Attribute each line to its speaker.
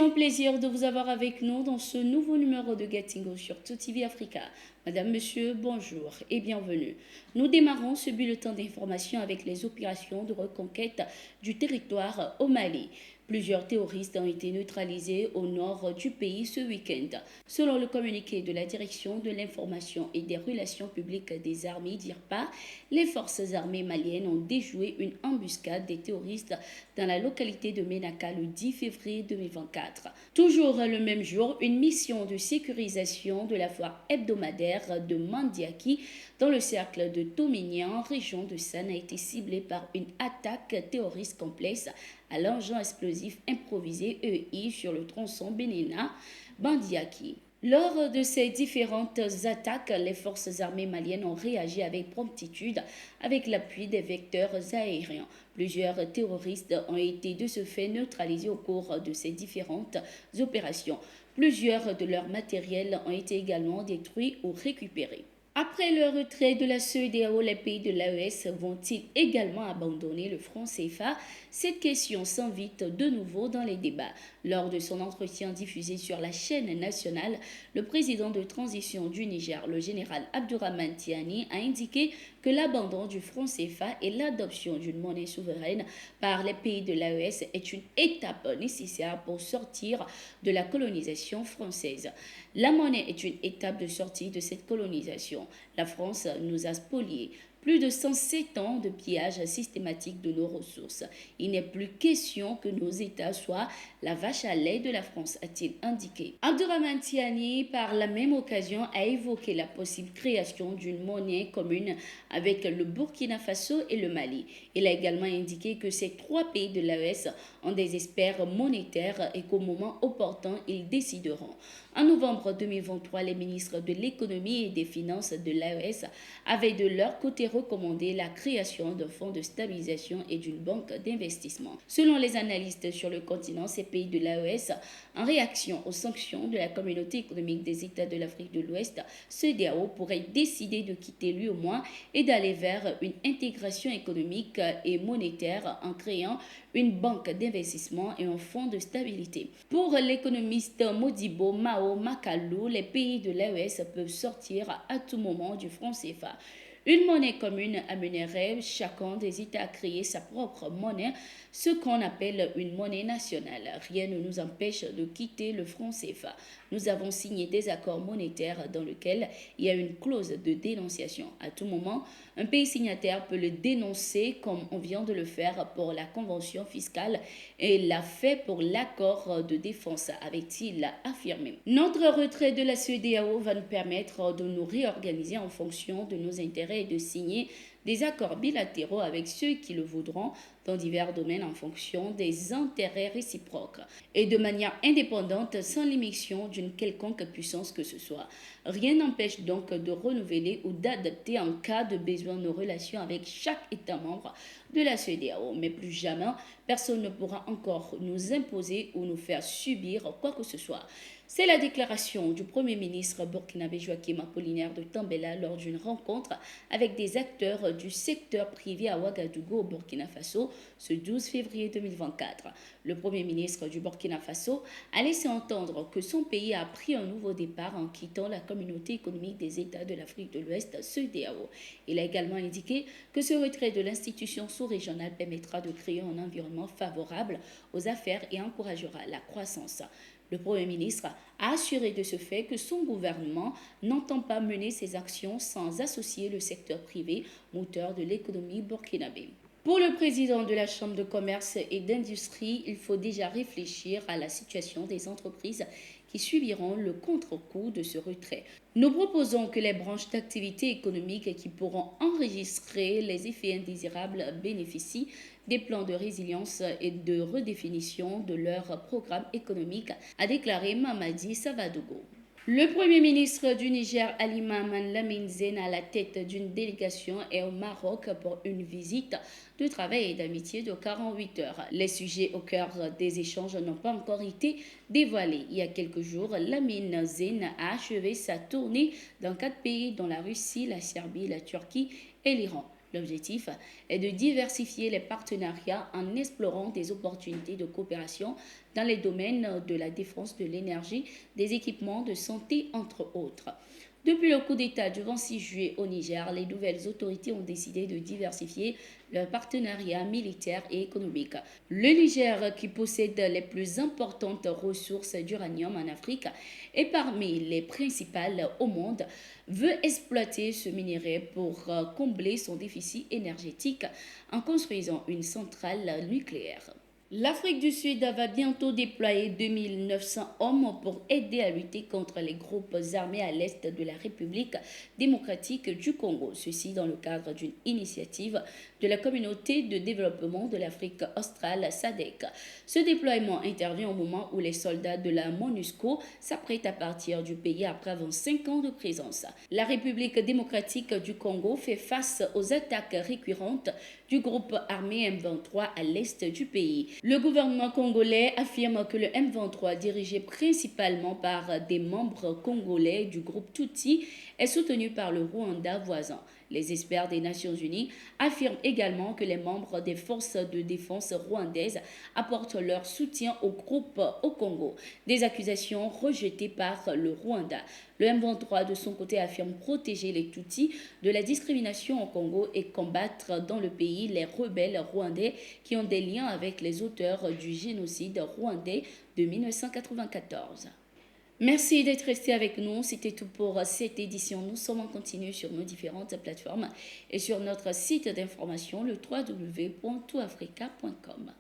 Speaker 1: un plaisir de vous avoir avec nous dans ce nouveau numéro de Getting sur TV Africa. Madame, Monsieur, bonjour et bienvenue. Nous démarrons ce bulletin d'information avec les opérations de reconquête du territoire au Mali. Plusieurs terroristes ont été neutralisés au nord du pays ce week-end. Selon le communiqué de la Direction de l'information et des relations publiques des armées d'IRPA, les forces armées maliennes ont déjoué une embuscade des terroristes dans la localité de Ménaka le 10 février 2024. Toujours le même jour, une mission de sécurisation de la foire hebdomadaire de Mandiaki dans le cercle de Tomignan, région de San, a été ciblée par une attaque terroriste complexe à l'engin explosif improvisé EI sur le tronçon Benina-Bandiaki. Lors de ces différentes attaques, les forces armées maliennes ont réagi avec promptitude avec l'appui des vecteurs aériens. Plusieurs terroristes ont été de ce fait neutralisés au cours de ces différentes opérations. Plusieurs de leurs matériels ont été également détruits ou récupérés. Après le retrait de la CEDEAO, les pays de l'AES vont-ils également abandonner le franc CFA? Cette question s'invite de nouveau dans les débats. Lors de son entretien diffusé sur la chaîne nationale, le président de transition du Niger, le général Abdourahmane Tiani, a indiqué que l'abandon du franc CFA et l'adoption d'une monnaie souveraine par les pays de l'AES est une étape nécessaire pour sortir de la colonisation française. La monnaie est une étape de sortie de cette colonisation. La France nous a spoliés. Plus de 107 ans de pillage systématique de nos ressources. Il n'est plus question que nos États soient la vache à lait de la France, a-t-il indiqué. Abdourahmane Tiani, par la même occasion, a évoqué la possible création d'une monnaie commune avec le Burkina Faso et le Mali. Il a également indiqué que ces trois pays de l'AES ont des experts monétaires et qu'au moment opportun, ils décideront. En novembre 2023, les ministres de l'économie et des finances de l'AES avaient de leur côté recommandé la création d'un fonds de stabilisation et d'une banque d'investissement. Selon les analystes sur le continent, ces pays de l'AES, en réaction aux sanctions de la communauté économique des États de l'Afrique de l'Ouest, CEDEAO pourrait décider de quitter l'UEMOA et d'aller vers une intégration économique et monétaire en créant une banque d'investissement et un fonds de stabilité. Pour l'économiste Modibo Mao Makalou, les pays de l'AES peuvent sortir à tout moment du franc CFA. Une monnaie commune amènerait chacun des États à créer sa propre monnaie, ce qu'on appelle une monnaie nationale. Rien ne nous empêche de quitter le franc CFA. Nous avons signé des accords monétaires dans lesquels il y a une clause de dénonciation. À tout moment, un pays signataire peut le dénoncer comme on vient de le faire pour la convention fiscale et l'a fait pour l'accord de défense, avait-il affirmé. Notre retrait de la CEDEAO va nous permettre de nous réorganiser en fonction de nos intérêts et de signer des accords bilatéraux avec ceux qui le voudront dans divers domaines en fonction des intérêts réciproques et de manière indépendante sans l'émission d'une quelconque puissance que ce soit. Rien n'empêche donc de renouveler ou d'adapter en cas de besoin nos relations avec chaque État membre de la CEDEAO, mais plus jamais personne ne pourra encore nous imposer ou nous faire subir quoi que ce soit. C'est la déclaration du Premier ministre burkinabé Joachim Apollinaire de Tambela lors d'une rencontre avec des acteurs du secteur privé à Ouagadougou au Burkina Faso ce 12 février 2024. Le Premier ministre du Burkina Faso a laissé entendre que son pays a pris un nouveau départ en quittant la communauté économique des États de l'Afrique de l'Ouest, CEDEAO. Il a également indiqué que ce retrait de l'institution sous-régionale permettra de créer un environnement favorable aux affaires et encouragera la croissance. Le Premier ministre a assuré de ce fait que son gouvernement n'entend pas mener ses actions sans associer le secteur privé, moteur de l'économie burkinabé. Pour le président de la Chambre de commerce et d'industrie, il faut déjà réfléchir à la situation des entreprises qui subiront le contre-coup de ce retrait. Nous proposons que les branches d'activité économique qui pourront enregistrer les effets indésirables bénéficient des plans de résilience et de redéfinition de leur programme économique, a déclaré Mamadi Savadogo. Le Premier ministre du Niger, Ali Mahaman Lamine Zen, à la tête d'une délégation, est au Maroc pour une visite de travail et d'amitié de 48 heures. Les sujets au cœur des échanges n'ont pas encore été dévoilés. Il y a quelques jours, Lamine Zen a achevé sa tournée dans 4 pays, dont la Russie, la Serbie, la Turquie et l'Iran. L'objectif est de diversifier les partenariats en explorant des opportunités de coopération dans les domaines de la défense, de l'énergie, des équipements de santé, entre autres. Depuis le coup d'État du 26 juillet au Niger, les nouvelles autorités ont décidé de diversifier leurs partenariats militaires et économiques. Le Niger, qui possède les plus importantes ressources d'uranium en Afrique et parmi les principales au monde, veut exploiter ce minerai pour combler son déficit énergétique en construisant une centrale nucléaire. L'Afrique du Sud va bientôt déployer 2900 hommes pour aider à lutter contre les groupes armés à l'est de la République démocratique du Congo. Ceci dans le cadre d'une initiative de la communauté de développement de l'Afrique australe SADC. Ce déploiement intervient au moment où les soldats de la MONUSCO s'apprêtent à partir du pays après 25 ans de présence. La République démocratique du Congo fait face aux attaques récurrentes du groupe armé M23 à l'est du pays. Le gouvernement congolais affirme que le M23, dirigé principalement par des membres congolais du groupe Tutsi, est soutenu par le Rwanda voisin. Les experts des Nations Unies affirment également que les membres des forces de défense rwandaises apportent leur soutien au groupe au Congo, des accusations rejetées par le Rwanda. Le M23, de son côté, affirme protéger les Tutsis de la discrimination au Congo et combattre dans le pays les rebelles rwandais qui ont des liens avec les auteurs du génocide rwandais de 1994. Merci d'être resté avec nous. C'était tout pour cette édition. Nous sommes en continu sur nos différentes plateformes et sur notre site d'information, le www.toutafrica.com.